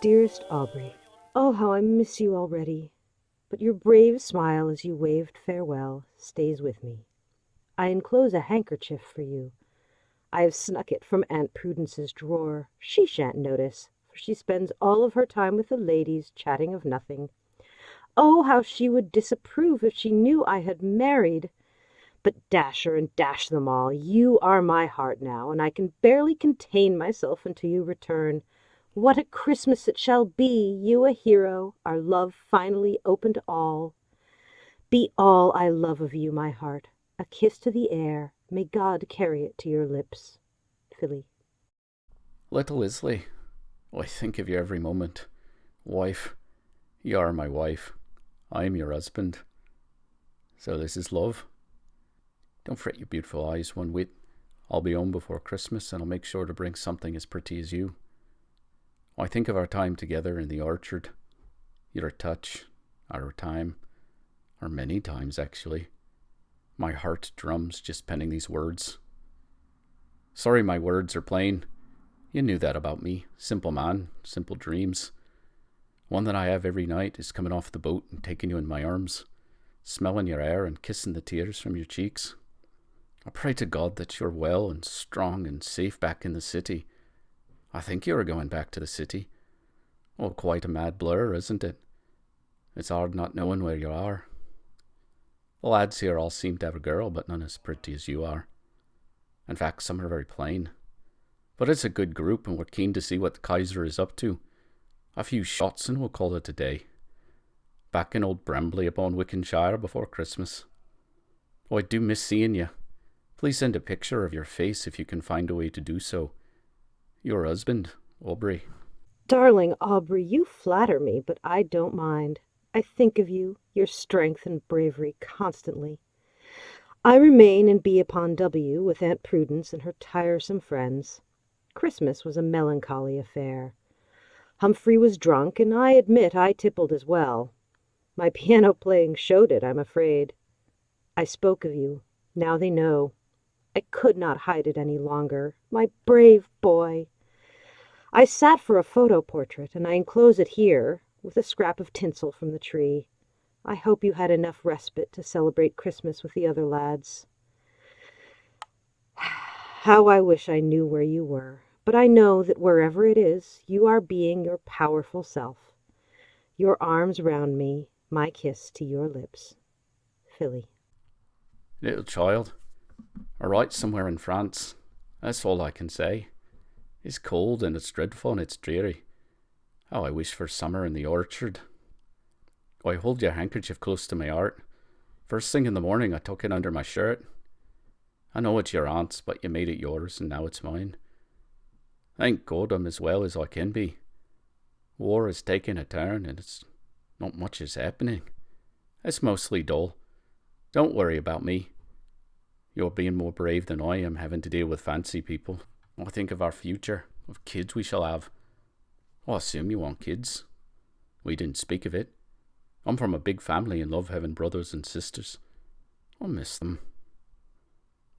Dearest Aubry, oh, how I miss you already! But your brave smile as you waved farewell stays with me. I enclose a handkerchief for you. I have snuck it from Aunt Prudence's drawer. She shan't notice, for she spends all of her time with the ladies, chatting of nothing. Oh, how she would disapprove if she knew I had married! But dash her and dash them all, you are my heart now, and I can barely contain myself until you return. What a Christmas it shall be, you a hero, our love finally open to all. Be all I love of you, my heart, a kiss to the air, may God carry it to your lips. Philly. Little Isley, I think of you every moment. Wife, you are my wife. I am your husband. So this is love. Don't fret your beautiful eyes one whit. I'll be home before Christmas and I'll make sure to bring something as pretty as you. I think of our time together in the orchard. Your touch, our time, or many times actually. My heart drums just penning these words. Sorry my words are plain. You knew that about me. Simple man, simple dreams. One that I have every night is coming off the boat and taking you in my arms, smelling your air and kissing the tears from your cheeks. I pray to God that you're well and strong and safe back in the city. I think you are going back to the city. Oh, quite a mad blur, isn't it? It's hard not knowing where you are. The lads here all seem to have a girl, but none as pretty as you are. In fact, some are very plain. But it's a good group, and we're keen to see what the Kaiser is up to. A few shots, and we'll call it a day. Back in old Brambley upon Wickenshire before Christmas. Oh, I do miss seeing you. Please send a picture of your face if you can find a way to do so. Your husband, Aubrey. Darling Aubrey, you flatter me, but I don't mind. I think of you, your strength and bravery constantly. I remain and be upon W with Aunt Prudence and her tiresome friends. Christmas was a melancholy affair. Humphrey was drunk, and I admit I tippled as well. My piano playing showed it, I'm afraid. I spoke of you. Now they know. I could not hide it any longer. My brave boy! I sat for a photo portrait, and I enclose it here, with a scrap of tinsel from the tree. I hope you had enough respite to celebrate Christmas with the other lads. How I wish I knew where you were, but I know that wherever it is, you are being your powerful self. Your arms round me, my kiss to your lips. Philly. Little child, all right somewhere in France. That's all I can say. It's cold and it's dreadful and it's dreary. How I wish for summer in the orchard. I hold your handkerchief close to my heart. First thing in the morning I tuck it under my shirt. I know it's your aunt's, but you made it yours and now it's mine. Thank God I'm as well as I can be. War is taking a turn and it's not much is happening. It's mostly dull. Don't worry about me. You're being more brave than I am, having to deal with fancy people. I think of our future, of kids we shall have. I assume you want kids. We didn't speak of it. I'm from a big family and love having brothers and sisters. I miss them.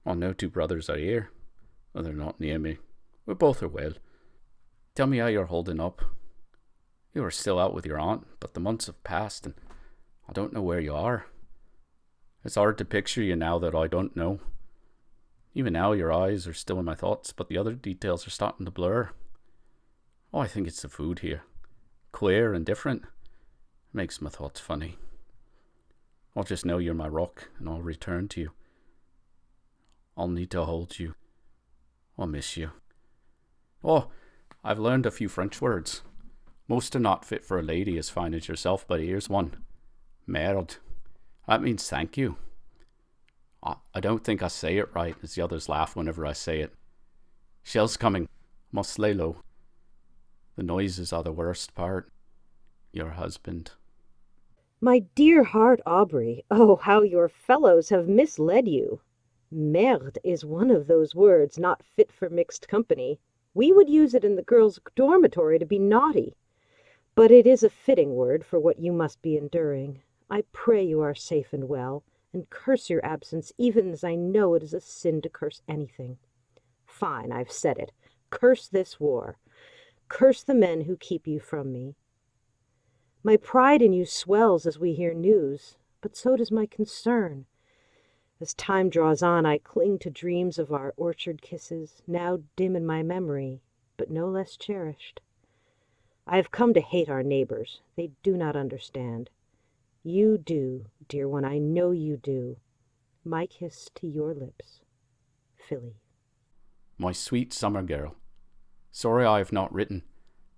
I know two brothers are here, but they're not near me. We both are well. Tell me how you're holding up. You are still out with your aunt, but the months have passed and I don't know where you are. It's hard to picture you now that I don't know. Even now your eyes are still in my thoughts, but the other details are starting to blur. Oh, I think it's the food here. Queer and different. Makes my thoughts funny. I'll just know you're my rock and I'll return to you. I'll need to hold you. I'll miss you. Oh, I've learned a few French words. Most are not fit for a lady as fine as yourself, but here's one. Merde. That means thank you. I don't think I say it right, as the others laugh whenever I say it. Shell's coming. Must lay low. The noises are the worst part. Your husband. My dear heart, Aubrey, oh, how your fellows have misled you. Merde is one of those words not fit for mixed company. We would use it in the girls' dormitory to be naughty. But it is a fitting word for what you must be enduring. I pray you are safe and well, and curse your absence, even as I know it is a sin to curse anything. Fine, I've said it. Curse this war. Curse the men who keep you from me. My pride in you swells as we hear news, but so does my concern. As time draws on, I cling to dreams of our orchard kisses, now dim in my memory, but no less cherished. I have come to hate our neighbors. They do not understand. You do, dear one, I know you do. My kiss to your lips, Philly. My sweet summer girl. Sorry I have not written.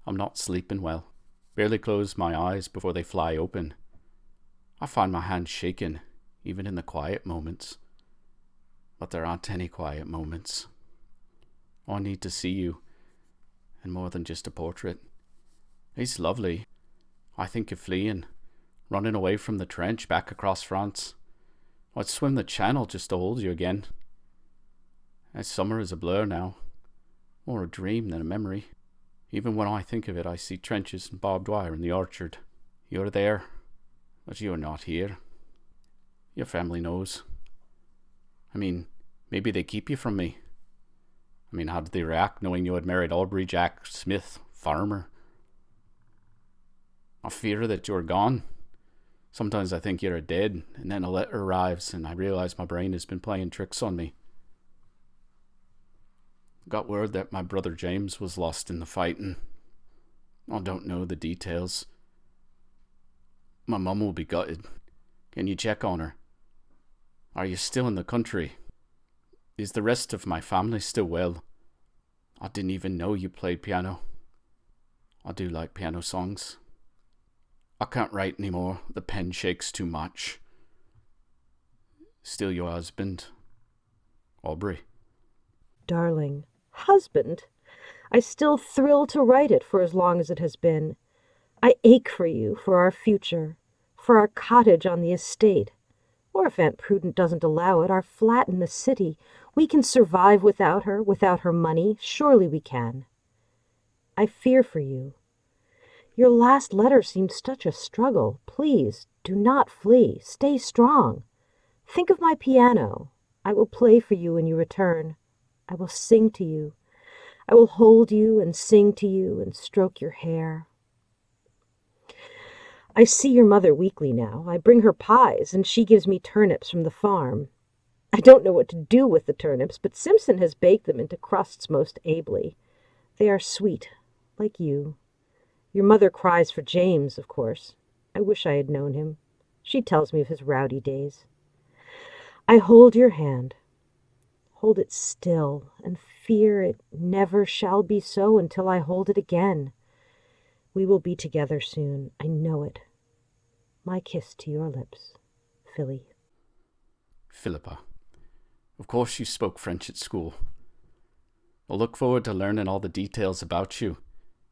I'm not sleeping well. Barely close my eyes before they fly open. I find my hands shaking, even in the quiet moments. But there aren't any quiet moments. I need to see you, and more than just a portrait. It's lovely. I think of fleeing, running away from the trench back across France. I'd swim the channel just to hold you again. As summer is a blur now, more a dream than a memory. Even when I think of it, I see trenches and barbed wire in the orchard. You're there, but you're not here. Your family knows. I mean, maybe they keep you from me. I mean, how did they react knowing you had married Aubry Jack Smith, farmer? I fear that you're gone. Sometimes I think you're dead, and then a letter arrives and I realize my brain has been playing tricks on me. Got word that my brother James was lost in the fighting. I don't know the details. My mum will be gutted. Can you check on her? Are you still in the country? Is the rest of my family still well? I didn't even know you played piano. I do like piano songs. I can't write anymore. The pen shakes too much. Still your husband, Aubry. Darling, husband, I still thrill to write it for as long as it has been. I ache for you, for our future, for our cottage on the estate, or if Aunt Prudence doesn't allow it, our flat in the city. We can survive without her money. Surely we can. I fear for you. Your last letter seemed such a struggle. Please, do not flee. Stay strong. Think of my piano. I will play for you when you return. I will sing to you. I will hold you and sing to you and stroke your hair. I see your mother weekly now. I bring her pies, and she gives me turnips from the farm. I don't know what to do with the turnips, but Simpson has baked them into crusts most ably. They are sweet, like you. Your mother cries for James, of course. I wish I had known him. She tells me of his rowdy days. I hold your hand. Hold it still, and fear it never shall be so until I hold it again. We will be together soon. I know it. My kiss to your lips, Philly. Philippa. Of course you spoke French at school. I'll look forward to learning all the details about you.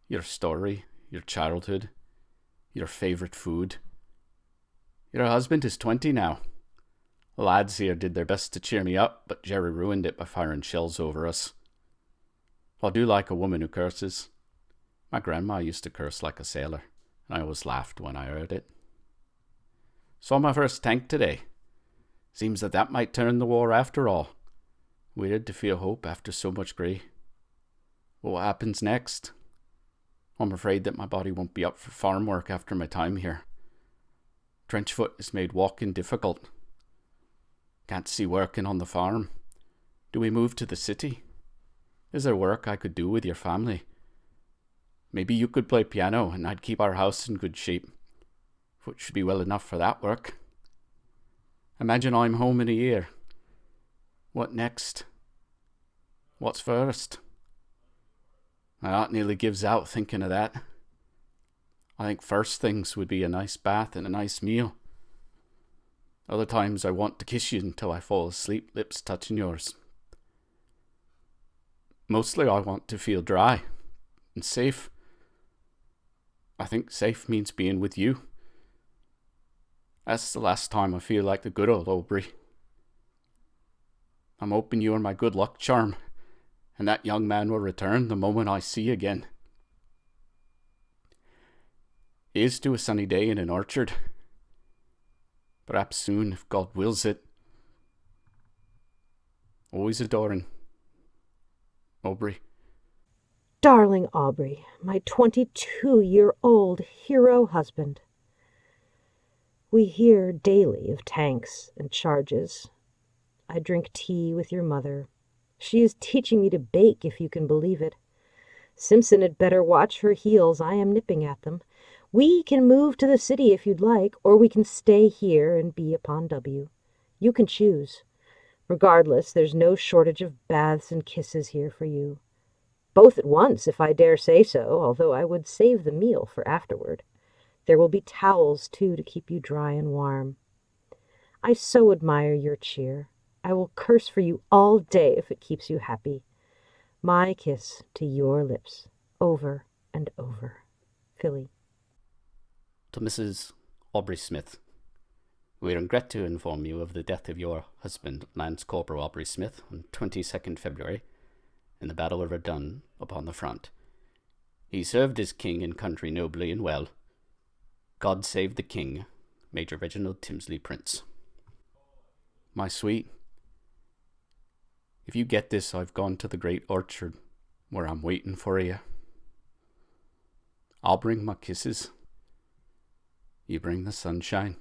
Your story, your childhood, your favourite food. Your husband is 20 now. The lads here did their best to cheer me up, but Jerry ruined it by firing shells over us. I do like a woman who curses. My grandma used to curse like a sailor, and I always laughed when I heard it. Saw my first tank today. Seems that might turn the war after all. Weird to feel hope after so much grey. What happens next? I'm afraid that my body won't be up for farm work after my time here. Trenchfoot has made walking difficult. Can't see working on the farm. Do we move to the city? Is there work I could do with your family? Maybe you could play piano and I'd keep our house in good shape. Foot should be well enough for that work. Imagine I'm home in a year. What next? What's first? My heart nearly gives out thinking of that. I think first things would be a nice bath and a nice meal. Other times I want to kiss you until I fall asleep, lips touching yours. Mostly I want to feel dry and safe. I think safe means being with you. That's the last time I feel like the good old Aubry. I'm hoping you are my good luck charm, and that young man will return the moment I see again. Here's to a sunny day in an orchard. Perhaps soon, if God wills it. Always adoring, Aubry. darling Aubry, my 22-year-old hero husband. We hear daily of tanks and charges. I drink tea with your mother. She is teaching me to bake, if you can believe it. Simpson had better watch her heels. I am nipping at them. We can move to the city if you'd like, or we can stay here and be upon W. You can choose. Regardless, there's no shortage of baths and kisses here for you. Both at once, if I dare say so, although I would save the meal for afterward. There will be towels, too, to keep you dry and warm. I so admire your cheer. I will curse for you all day if it keeps you happy. My kiss to your lips, over and over. Philly. To Mrs. Aubry Smith. We regret to inform you of the death of your husband, Lance Corporal Aubrey Smith, on 22nd February, in the Battle of Verdun upon the front. He served his king and country nobly and well. God save the king, Major Reginald Timsley Prince. My sweet, if you get this, I've gone to the great orchard where I'm waiting for you. I'll bring my kisses. You bring the sunshine.